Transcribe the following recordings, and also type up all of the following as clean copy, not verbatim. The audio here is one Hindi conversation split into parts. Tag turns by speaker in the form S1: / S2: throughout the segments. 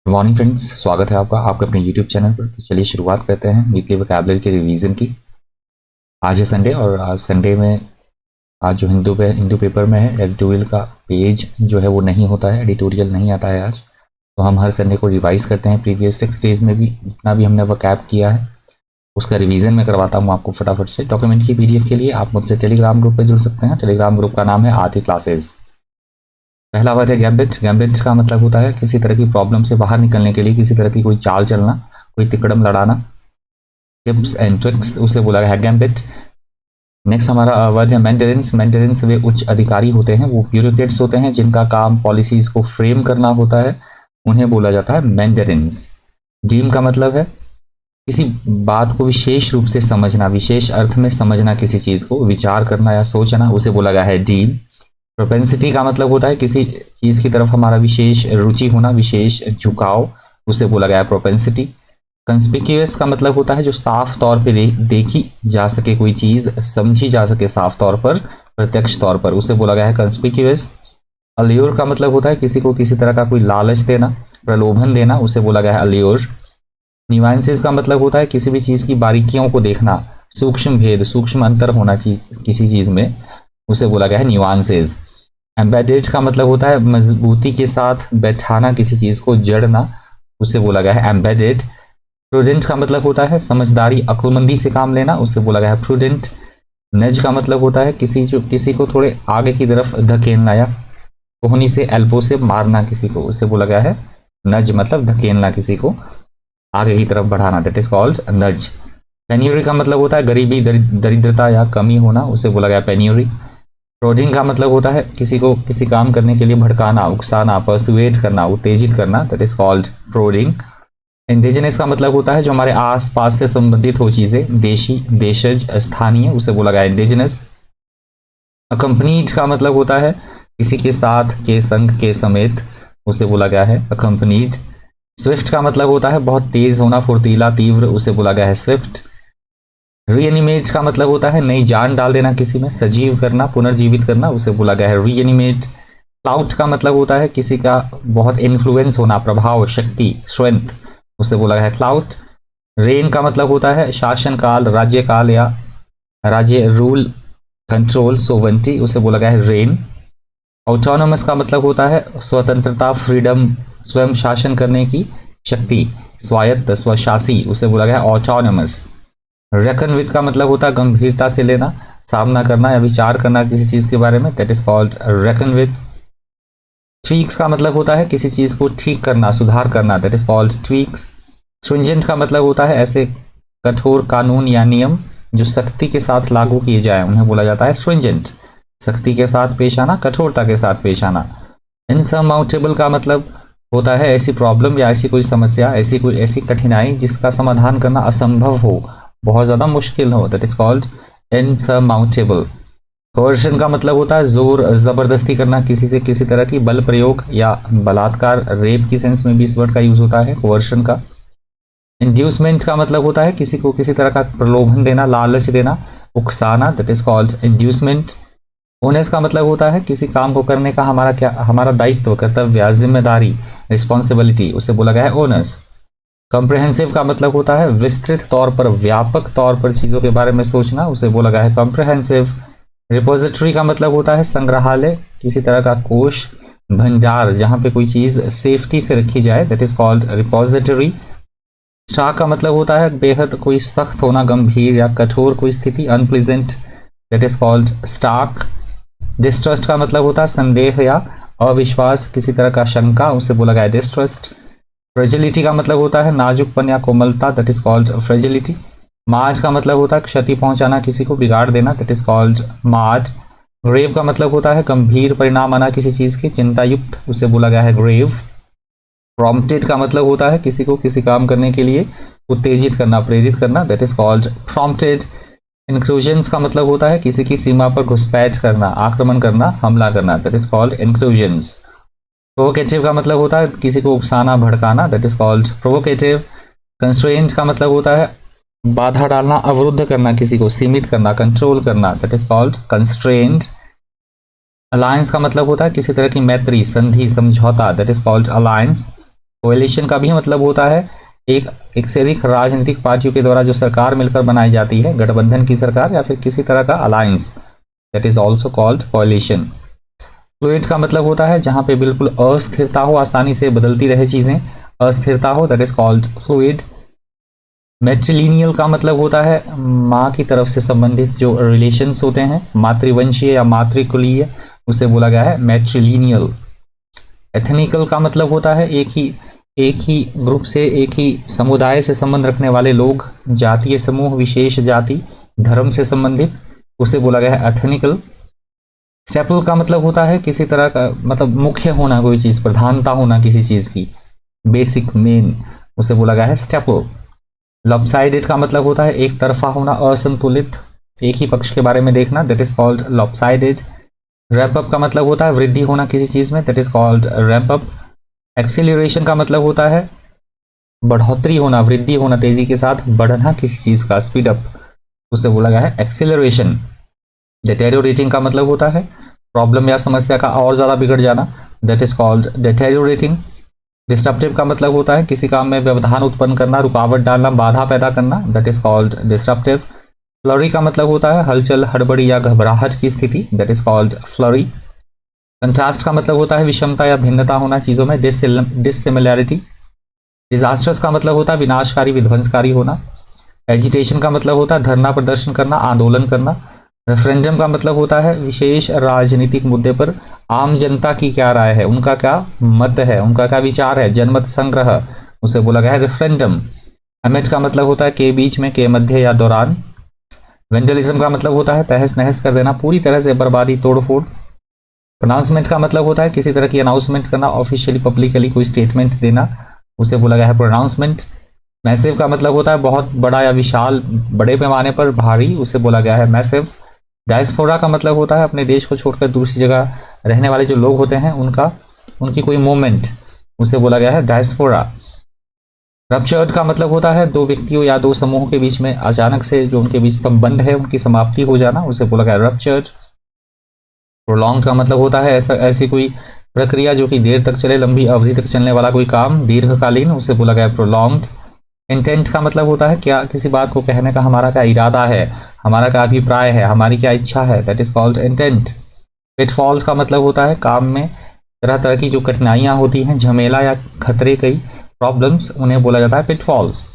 S1: गुड मॉर्निंग फ्रेंड्स, स्वागत है आपका आपके अपने यूट्यूब चैनल पर। तो चलिए शुरुआत करते हैं वीकली वोकैबुलरी के रिवीजन की। आज है संडे और आज संडे में आज जो हिंदू पेपर में है एडिटोरियल का पेज जो है वो नहीं होता है, एडिटोरियल नहीं आता है आज। तो हम हर संडे को रिवाइज करते हैं। प्रीवियस 6 डेज में भी जितना भी हमने वोकैब किया है उसका रिवीजन में करवाता हूँ आपको फटाफट से। डॉक्यूमेंट की पीडीएफ के लिए आप मुझसे टेलीग्राम ग्रुप पर जुड़ सकते हैं। टेलीग्राम ग्रुप का नाम है आरटी क्लासेज। पहला वर्ड है गैम्बिट। गैम्बिट का मतलब होता है किसी तरह की प्रॉब्लम से बाहर निकलने के लिए किसी तरह की कोई चाल चलना, कोई तिकड़म लड़ाना। टिप्स एंड ट्रिक्स उसे बोला गया है गैम्बिट। नेक्स्ट हमारा वर्ड है मेंटेनेंस। मेंटेनेंस वे उच्च अधिकारी होते हैं, वो ब्यूरोक्रेट्स होते हैं जिनका काम पॉलिसीज को फ्रेम करना होता है, उन्हें बोला जाता है मेंटेनेंस। ड्रीम का मतलब है किसी बात को विशेष रूप से समझना, विशेष अर्थ में समझना, किसी चीज को विचार करना या सोचना, उसे बोला गया है ड्रीम। प्रोपेंसिटी का मतलब होता है किसी चीज की तरफ हमारा विशेष रुचि होना, विशेष झुकाव, उसे बोला गया है प्रोपेंसिटी। कंस्पिक्यूअस का मतलब होता है जो साफ तौर पे देखी जा सके, कोई चीज समझी जा सके साफ तौर पर, प्रत्यक्ष तौर पर, उसे बोला गया है कंस्पिक्यूअस। अल्योर का मतलब होता है किसी को किसी तरह का कोई लालच देना, प्रलोभन देना, उसे बोला गया है अल्योर। न्यूएंसेस का मतलब होता है किसी भी चीज की बारीकियों को देखना, सूक्ष्म भेद, सूक्ष्म अंतर होना किसी चीज में, उसे बोला गया है न्यूआंसेस। एम्बेडेड का मतलब होता है मजबूती के साथ बैठाना, किसी चीज को जड़ना, उसे बोला गया है एम्बेडेड। प्रूडेंट का मतलब होता है समझदारी, अक्लमंदी से काम लेना, उसे बोला गया है प्रूडेंट। नज का मतलब होता है किसी को थोड़े आगे की तरफ धकेलना या कोहनी से, एल्बो से मारना किसी को, उसे बोला गया है नज, मतलब धकेलना, किसी को आगे की तरफ बढ़ाना, दैट इज कॉल्ड नज। पेन्यूरी का मतलब होता है गरीबी, दरिद्रता या कमी होना, उसे बोला गया पेन्यूरी। प्रोडिंग का मतलब होता है किसी को किसी काम करने के लिए भड़काना, उकसाना, परसुएट करना, उत्तेजित करना, दैट इज कॉल्ड प्रोडिंग। इंडिजिनस का मतलब होता है जो हमारे आस पास से संबंधित हो चीजें, देशी, देशज, स्थानीय, उसे बोला गया इंडिजिनस। अकम्पनीड का मतलब होता है किसी के साथ, के संग, के समेत, उसे बोला गया है अकम्पनीड। स्विफ्ट का मतलब होता है बहुत तेज होना, फुर्तीला, तीव्र, उसे बोला गया है स्विफ्ट। रीएनिमेट का मतलब होता है नई जान डाल देना किसी में, सजीव करना, पुनर्जीवित करना, उसे बोला गया है रीएनिमेट। क्लाउड का मतलब होता है किसी का बहुत इन्फ्लुएंस होना, प्रभाव, शक्ति, स्ट्रेंथ, उसे बोला गया है क्लाउड। रेन का मतलब होता है शासन काल, राज्य काल या राज्य, रूल, कंट्रोल, सोवेंटी, उसे बोला गया है रेन। ऑटोनोमस का मतलब होता है स्वतंत्रता, फ्रीडम, स्वयं शासन करने की शक्ति, स्वायत्त, स्वशासी, उसे बोला गया है ऑटोनोमस। रेकन विद का मतलब होता है गंभीरता से लेना, सामना करना या विचार करना किसी चीज के बारे में, that is called reckon with. Tweaks का मतलब होता है किसी चीज को ठीक करना, सुधार करना, that is called tweaks. Stringent का मतलब होता है ऐसे कठोर कानून या नियम जो सख्ती के साथ लागू किए जाए, उन्हें बोला जाता है स्ट्रिंजेंट। सख्ती के साथ पेश आना, कठोरता के साथ पेश आना। इनसरमाउंटेबल का मतलब होता है ऐसी प्रॉब्लम या ऐसी कोई समस्या, ऐसी कठिनाई जिसका समाधान करना असंभव हो, बहुत ज्यादा मुश्किल हो, दैट इज कॉल्ड इनसरमाउंटेबल। कोerशन का मतलब होता है जोर जबरदस्ती करना, किसी से किसी तरह की बल प्रयोग या बलात्कार, रेप की सेंस में भी इस वर्ड का यूज होता है कोerशन का। इंड्यूसमेंट का मतलब होता है किसी को किसी तरह का प्रलोभन देना, लालच देना, उकसाना, दैट इज कॉल्ड इंड्यूसमेंट। ओनेस का मतलब होता है किसी काम को करने का हमारा दायित्व, कर्तव्य, जिम्मेदारी, रिस्पॉन्सिबिलिटी, उसे बोला गया है ओनस। कॉम्प्रहेंसिव का मतलब होता है विस्तृत तौर पर, व्यापक तौर पर चीजों के बारे में सोचना, उसे बोला गया है कॉम्प्रहेंसिव। रिपोजिटरी का मतलब होता है संग्रहालय, किसी तरह का कोष, भंडार, जहां पे कोई चीज सेफ्टी से रखी जाए, that is called repository. Stock का मतलब होता है बेहद कोई सख्त होना, गंभीर या कठोर कोई स्थिति, unpleasant, that is called stock. Distrust का मतलब होता है संदेह या अविश्वास, किसी तरह का शंका, उसे बोला गया है डिस्ट्रस्ट। फ्रेजिलिटी का मतलब होता है नाजुकपन या कोमलता, दैट इज कॉल्ड फ्रेजिलिटी। मार्ड का मतलब होता है क्षति पहुंचाना, किसी को बिगाड़ देना, that is called MARD. Grave का मतलब होता है गंभीर परिणाम आना किसी चीज के, चिंतायुक्त, उसे बोला गया है ग्रेव। प्रॉम्प्टेड का मतलब होता है किसी को किसी काम करने के लिए उत्तेजित करना, प्रेरित करना, that is called prompted. Inclusions का मतलब होता है किसी की सीमा पर घुसपैठ करना, आक्रमण करना, हमला करना, that is called inclusions. Provocative का मतलब होता है किसी को उकसाना, भड़काना, that is called provocative. Constraint का मतलब होता है बाधा डालना, अवरुद्ध करना, किसी को सीमित करना, कंट्रोल करना, that is called constraint. Alliance का मतलब होता है किसी तरह की मैत्री, संधि, समझौता, that is called alliance. Coalition का भी मतलब होता है एक से अधिक राजनीतिक पार्टियों के द्वारा जो सरकार मिलकर बनाई जाती है, गठबंधन की सरकार या फिर किसी तरह का alliance, that is also called coalition. Fluid का मतलब होता है जहां पे बिल्कुल अस्थिरता हो, आसानी से बदलती रहे चीजें, अस्थिरता हो, दैट इज कॉल्ड फ्लूइड। मैट्रिलिनियल का मतलब होता है माँ की तरफ से संबंधित जो रिलेशंस होते हैं, मातृवंशीय या मातृकुलीय, उसे बोला गया है मैट्रिलिनियल। एथनिकल का मतलब होता है एक ही ग्रुप से, एक ही समुदाय से संबंध रखने वाले लोग, जातीय समूह, विशेष जाति, धर्म से संबंधित, उसे बोला गया है एथनिकल। स्टेपल का मतलब होता है किसी तरह का मतलब मुख्य होना, कोई चीज प्रधानता होना किसी चीज की, बेसिक मेन, उसे बोला गया है स्टेपल। लॉपसाइडेड का मतलब होता है एक तरफा होना, असंतुलित, एक ही पक्ष के बारे में देखना, that is called lopsided. Ramp up का मतलब होता है वृद्धि होना किसी चीज में, that is called ramp up. Acceleration का मतलब होता है बढ़ोतरी होना, वृद्धि होना, तेजी के साथ बढ़ना किसी चीज का, स्पीड अप, उसे बोला गया है एक्सीलरेशन। डिटेरियोरेटिंग का मतलब होता है प्रॉब्लम या समस्या का और ज्यादा बिगड़ जाना, that is called deteriorating. Disruptive का मतलब होता है किसी काम में व्यवधान उत्पन्न करना, रुकावट डालना, बाधा पैदा करना, that is called disruptive. Flurry का मतलब होता है हलचल, हड़बड़ी या घबराहट की स्थिति, that is called flurry. Contrast का मतलब होता है विषमता या भिन्नता होना चीजों में, डिससिमिलैरिटी। डिजास्टर्स का मतलब होता है विनाशकारी, विध्वंसकारी होना। एजिटेशन का मतलब होता है धरना प्रदर्शन करना, आंदोलन करना। रेफरेंडम का मतलब होता है विशेष राजनीतिक मुद्दे पर आम जनता की क्या राय है, उनका क्या मत है, उनका क्या विचार है, जनमत संग्रह, उसे बोला गया है रेफरेंडम। अमेट का मतलब होता है के बीच में, के मध्य या दौरान। वेंडलिज्म का मतलब होता है तहस नहस कर देना, पूरी तरह से बर्बादी, तोड़फोड़। प्रोनाउंसमेंट का मतलब होता है किसी तरह की अनाउंसमेंट करना, ऑफिशियली पब्लिकली कोई स्टेटमेंट देना, उसे बोला गया है प्रोनाउंसमेंट। मैसिव का मतलब होता है बहुत बड़ा या विशाल, बड़े पैमाने पर भारी, उसे बोला गया है मैसिव। डायस्पोरा का मतलब होता है अपने देश को छोड़कर दूसरी जगह रहने वाले जो लोग होते हैं उनकी कोई मूवमेंट, उसे बोला गया है डायस्पोरा। रप्चर्ड का मतलब होता है दो व्यक्तियों या दो समूहों के बीच में अचानक से जो उनके बीच संबंध है उनकी समाप्ति हो जाना, उसे बोला गया रप्चर्ड। प्रोलॉन्ग का मतलब होता है ऐसी कोई प्रक्रिया जो कि देर तक चले, लंबी अवधि तक चलने वाला कोई काम, दीर्घकालीन, उसे बोला गया प्रोलॉन्ग्ड। इंटेंट का मतलब होता है क्या किसी बात को कहने का हमारा क्या इरादा है, हमारा क्या अभिप्राय है, हमारी क्या इच्छा है, that is called intent. Pitfalls का मतलब होता है काम में तरह तरह की जो कठिनाइयां होती हैं, झमेला या खतरे, कई प्रॉब्लम्स, उन्हें बोला जाता है पिटफॉल्स।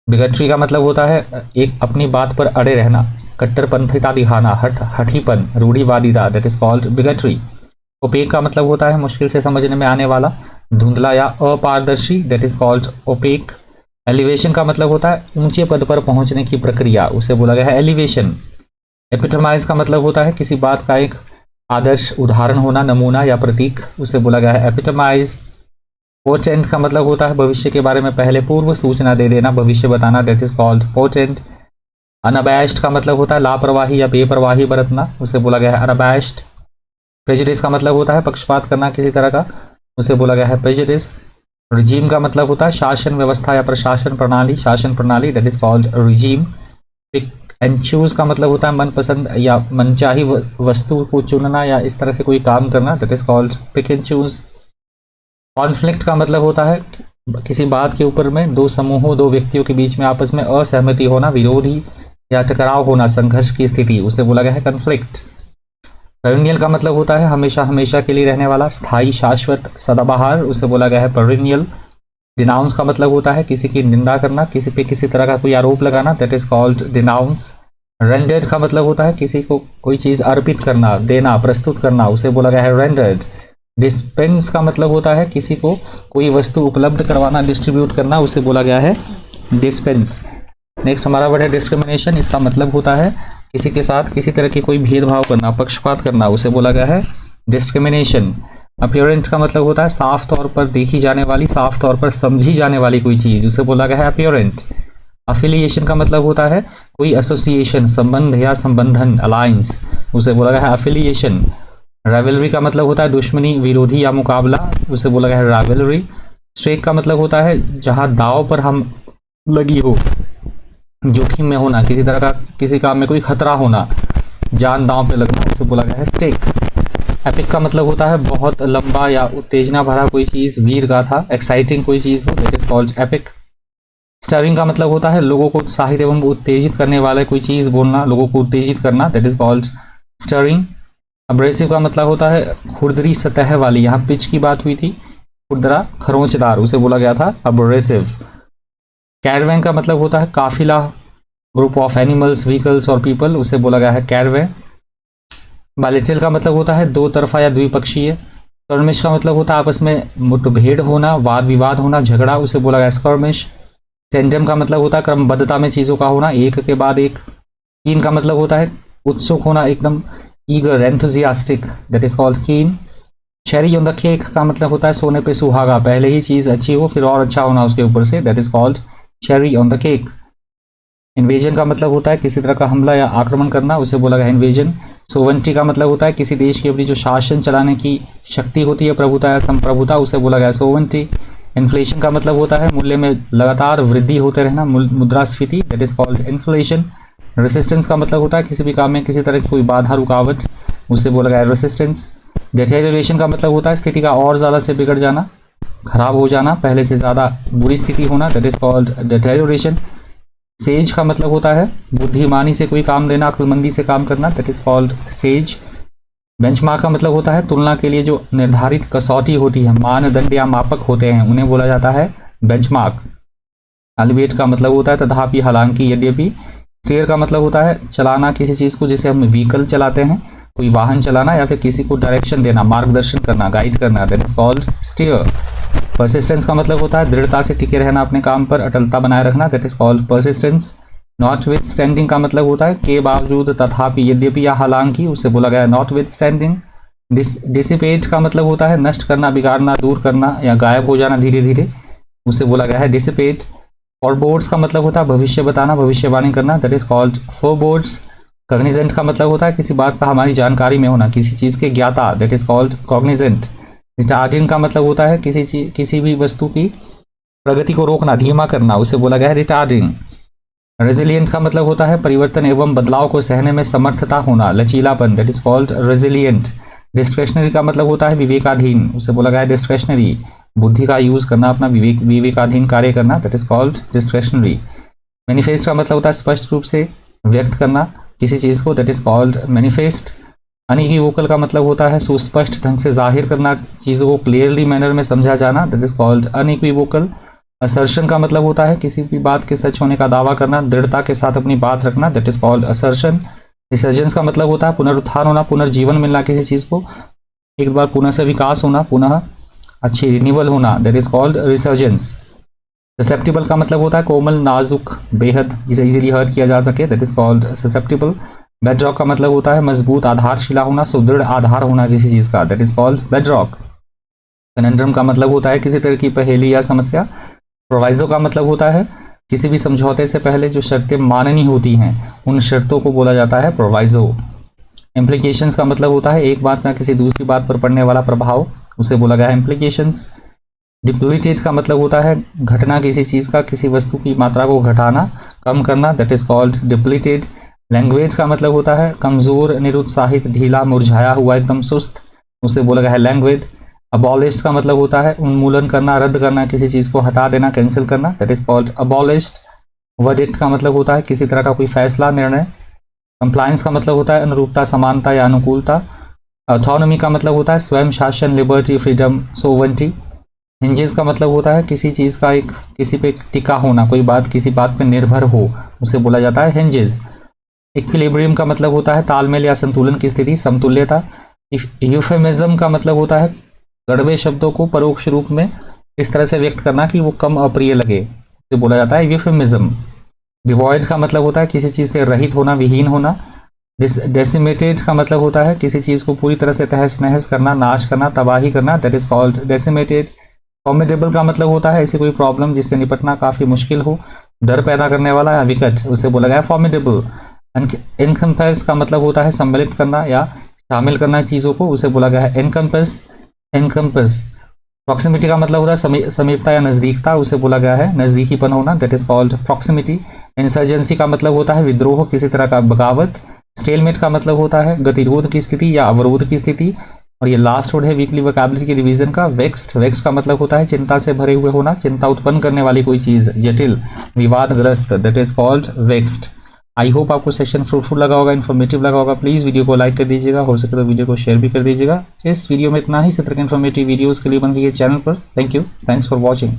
S1: बिगटरी का मतलब होता है एक अपनी बात पर अड़े रहना, कट्टरपंथिता दिखाना, हठीपन, रूढ़िवादिता, that is called bigotry. OPEC का मतलब होता है मुश्किल से समझने में आने वाला, धुंधला या अपारदर्शी, that is called opaque. Elevation का मतलब होता है ऊंचे पद पर पहुंचने की प्रक्रिया, उसे बोला गया है एलिवेशन। एपिटमाइज का मतलब होता है किसी बात का एक आदर्श उदाहरण होना, नमूना या प्रतीक, उसे बोला गया है एपिटमाइज। पोर्टेंट का मतलब होता है भविष्य के बारे में पहले पूर्व सूचना दे देना, भविष्य बताना, दैट इज कॉल्ड पोर्टेंट। अनअबैश्ड का मतलब होता है लापरवाही या बेपरवाही बरतना, उसे बोला गया है अनअबैश्ड। प्रेजुडिस का मतलब होता है पक्षपात करना किसी तरह का, उसे बोला गया है प्रेजुडिस। रिजीम का मतलब होता है शासन व्यवस्था या प्रशासन प्रणाली, शासन प्रणाली, that is called regime. Pick and choose का मतलब होता है मनपसंद या मनचाही वस्तु को चुनना या इस तरह से कोई काम करना, that is called pick and choose. Conflict का मतलब होता है किसी बात के ऊपर में दो समूहों, दो व्यक्तियों के बीच में आपस में असहमति होना, विरोधी या टकराव होना, संघर्ष की स्थिति, उसे बोला गया है कॉन्फ्लिक्ट। पेरिनियल का मतलब होता है हमेशा हमेशा के लिए रहने वाला, स्थायी, शाश्वत, सदाबहार, उसे बोला गया है पेरिनियल। डिनाउंस का मतलब होता है किसी की निंदा करना, किसी पे किसी तरह का कोई आरोप लगाना, that is called denounce. Rendered का मतलब होता है किसी को कोई चीज अर्पित करना, देना, प्रस्तुत करना, उसे बोला गया है रेंडर्ड। डिस्पेंस का मतलब होता है किसी को कोई वस्तु उपलब्ध करवाना, डिस्ट्रीब्यूट करना, उसे बोला गया है डिस्पेंस। नेक्स्ट हमारा वर्ड है डिस्क्रिमिनेशन। इसका मतलब होता है किसी के साथ किसी तरह की कोई भेदभाव करना, पक्षपात करना, उसे बोला गया है डिस्क्रिमिनेशन। अपीयरेंस का मतलब होता है साफ तौर पर देखी जाने वाली, साफ तौर पर समझी जाने वाली कोई चीज, उसे बोला गया है अपीयरेंट। अफिलिएशन का मतलब होता है कोई एसोसिएशन, संबंध या संबंधन, अलायंस, उसे बोला गया है अफिलिएशन। राइवलरी का मतलब होता है दुश्मनी, विरोधी या मुकाबला, उसे बोला गया है राइवलरी। स्ट्रेक का मतलब होता है जहां दाव पर हम लगी हो, जोखिम में होना, किसी तरह का किसी काम में कोई खतरा होना, जान दांव पे लगना, उसे बोला गया है स्टेक। एपिक का मतलब होता है बहुत लंबा या उत्तेजना भरा कोई चीज़, वीर गाथा, एक्साइटिंग कोई चीज़ हो, that is called epic. Stirring का मतलब होता है लोगों को उत्साहित एवं उत्तेजित करने वाला कोई चीज़ बोलना, लोगों को उत्तेजित करना, that is called stirring. Abrasive का मतलब होता है खुरदरी सतह वाली, यहाँ पिच की बात हुई थी, खुरदरा खरोंचदार, उसे बोला गया था अब्रेसिव। कैरवैन का मतलब होता है काफिला, ग्रुप ऑफ एनिमल्स, व्हीकल्स और पीपल, उसे बोला गया है कैरवैन। बायलैटरल का मतलब होता है दो तरफा या द्विपक्षीय। स्कर्मिश का मतलब होता है आपस में मुठभेड़ होना, वाद विवाद होना, झगड़ा, उसे बोला गया स्कर्मिश। टेंडम का मतलब होता है क्रमबद्धता में चीज़ों का होना, एक के बाद एक। कीन का मतलब होता है उत्सुक होना, एकदम eager, enthusiastic, that is called कीन। चेरी ऑन द केक का मतलब होता है सोने पे सुहागा, पहले ही चीज़ अच्छी हो फिर और अच्छा होना उसके ऊपर से, that is called cherry on the cake. Invasion का मतलब होता है किसी तरह का हमला या आक्रमण करना, उसे बोला गया इन्वेजन। सोवेंटी का मतलब होता है किसी देश की अपनी जो शासन चलाने की शक्ति होती है, प्रभुता या संप्रभुता, उसे बोला गया सोवेंटी। इन्फ्लेशन का मतलब होता है मूल्य में लगातार वृद्धि होते रहना, मुद्रास्फीति, that is called inflation. Resistance का मतलब होता है किसी भी काम में किसी तरह की कोई बाधा रुकावट, उसे बोला गया रेसिस्टेंस। डेटेरियोरेशन का मतलब होता है स्थिति का और ज़्यादा से बिगड़ जाना, खराब हो जाना, पहले से ज़्यादा बुरी स्थिति होना, दैट इज कॉल्ड डेटेरियोरेशन। सेज का मतलब होता है बुद्धिमानी से कोई काम लेना, अक्लमंदी से काम करना, that is called says. Benchmark का मतलब होता है तुलना के लिए जो निर्धारित कसौटी होती है, मानदंड या मापक होते हैं, उन्हें बोला जाता है बेंचमार्क। अल्बिएट का मतलब होता है तथापि, हालांकि, यद्यपि। स्टीयर का मतलब होता है चलाना किसी चीज़ को, जैसे हम व्हीकल चलाते हैं, कोई वाहन चलाना या फिर किसी को डायरेक्शन देना, मार्गदर्शन करना, गाइड करना, that is called steer. Persistence का मतलब होता है दृढ़ता से टिके रहना अपने काम पर, अटलता बनाए रखना, that is called persistence. Not with standing का मतलब होता है के बावजूद, तथापि, यद्यपि या हालांकि, उसे बोला गया नॉट विथ स्टैंडिंग। डिसिपेट का मतलब होता है नष्ट करना, बिगाड़ना, दूर करना या गायब हो जाना धीरे धीरे, उसे बोला गया है डिसिपेट। फॉरबोर्ड्स का मतलब होता है भविष्य बताना, भविष्यवाणी करना, दैट इज कॉल्ड फॉरबोर्ड्स। कॉग्निजेंट का मतलब होता है किसी बात का हमारी जानकारी में होना, किसी चीज़ के ज्ञाता, that is called Cognizant. Retarding का मतलब होता है किसी भी वस्तु की प्रगति को रोकना, धीमा करना, उसे बोला गया है रिटार्डिंग। रेजिलियंट का मतलब होता है परिवर्तन एवं बदलाव को सहने में समर्थता होना, लचीलापन, that is called resilient. Discretionary का मतलब होता है विवेकाधीन, उसे बोला गया है डिस्क्रेशनरी, बुद्धि का यूज करना, अपना विवेकाधीन कार्य करना, that is called discretionary. Manifest का मतलब होता है स्पष्ट रूप से व्यक्त करना किसी चीज़ को, that is called manifest. Unequivocal का मतलब होता है सुस्पष्ट ढंग से जाहिर करना, चीज़ों को क्लियरली मैनर में समझा जाना, that is called unequivocal. Assertion का मतलब होता है किसी भी बात के सच होने का दावा करना, दृढ़ता के साथ अपनी बात रखना, that is called assertion. Resurgence का मतलब होता है पुनरुत्थान होना, पुनर्जीवन मिलना किसी चीज़ को, एक बार पुनः से विकास होना, पुनः अच्छी रिन्यूअल होना, that is called resurgence. Susceptible का मतलब होता है कोमल, नाजुक, बेहद, जिसे इजीली हर्ट किया जा सके, that is called susceptible. Bedrock का मतलब होता है मजबूत आधारशिला होना, सुदृढ़ आधार होना किसी चीज़ का, that is called bedrock. Conundrum का मतलब होता है किसी तरह की पहेली या समस्या। प्रोवाइजो का मतलब होता है किसी भी समझौते से पहले जो शर्तें माननी होती हैं, उन शर्तों को बोला जाता है प्रोवाइजो। इम्प्लीकेशंस का मतलब होता है एक बात का किसी दूसरी बात पर पड़ने वाला प्रभाव, उसे बोला गया है इम्प्लीकेशंस। डिप्लीटेड का मतलब होता है घटना किसी चीज़ का, किसी वस्तु की मात्रा को घटाना, कम करना, that is called depleted. Language का मतलब होता है कमज़ोर, निरुत्साहित, ढीला, मुरझाया हुआ, एकदम सुस्त, उसे बोला गया है लैंग्वेज। अबॉलिश्ड का मतलब होता है उन्मूलन करना, रद्द करना, किसी चीज़ को हटा देना, कैंसिल करना, that is called abolished. Verdict का मतलब होता है किसी तरह का कोई फैसला, निर्णय। कंप्लायंस का मतलब होता है अनुरूपता, समानता या अनुकूलता। ऑटोनॉमी का मतलब होता है स्वयं शासन, लिबर्टी, फ्रीडम, सोवरेनिटी। हिंजेस का मतलब होता है किसी चीज़ का एक किसी पे टिका होना, कोई बात किसी बात पे निर्भर हो, उसे बोला जाता है हिंजेस। इक्विलिब्रियम का मतलब होता है तालमेल या संतुलन की स्थिति, समतुल्यता। यूफेमिज्म का मतलब होता है कड़वे शब्दों को परोक्ष रूप में इस तरह से व्यक्त करना कि वो कम अप्रिय लगे, उसे बोला जाता है यूफेमिज्म। डिवॉइड का मतलब होता है किसी चीज़ से रहित होना, विहीन होना। डेसिमेटेड का मतलब होता है किसी चीज़ को पूरी तरह से तहस नहस करना, नाश करना, तबाही करना, that is called decimated. Formidable का मतलब होता है ऐसी कोई प्रॉब्लम जिससे निपटना काफ़ी मुश्किल हो, डर पैदा करने वाला या विकट, उसे बोला गया फॉर्मिडेबल। इनकम्पेस का मतलब होता है सम्मिलित करना या शामिल करना चीज़ों को, उसे बोला गया है इनकम्पेस। इनकम्पेस। प्रॉक्सिमिटी का मतलब होता है समीपता या नज़दीकता, उसे बोला गया है नज़दीकीपन होना, that is called proximity. Insurgency का मतलब होता है विद्रोह, किसी तरह का बगावत। स्टेलमेट का मतलब होता है गतिरोध की स्थिति या अवरोध की स्थिति। और ये लास्ट वर्ड है वीकली वोकैबुलरी के रिवीजन का, वेक्स्ड। वेक्स का मतलब होता है चिंता से भरे हुए होना, चिंता उत्पन्न करने वाली कोई चीज, जटिल, विवादग्रस्त, that is called vexed. I hope आपको सेशन फ्रूटफुल लगा होगा, इन्फॉर्मेटिव लगा होगा। प्लीज़ वीडियो को लाइक कर दीजिएगा, हो सके तो वीडियो को शेयर भी कर दीजिएगा। इस वीडियो में इतना ही। इस तरह के इन्फॉर्मेटिव वीडियोज़ के लिए बन गई है चैनल पर। Thank you, thanks for watching.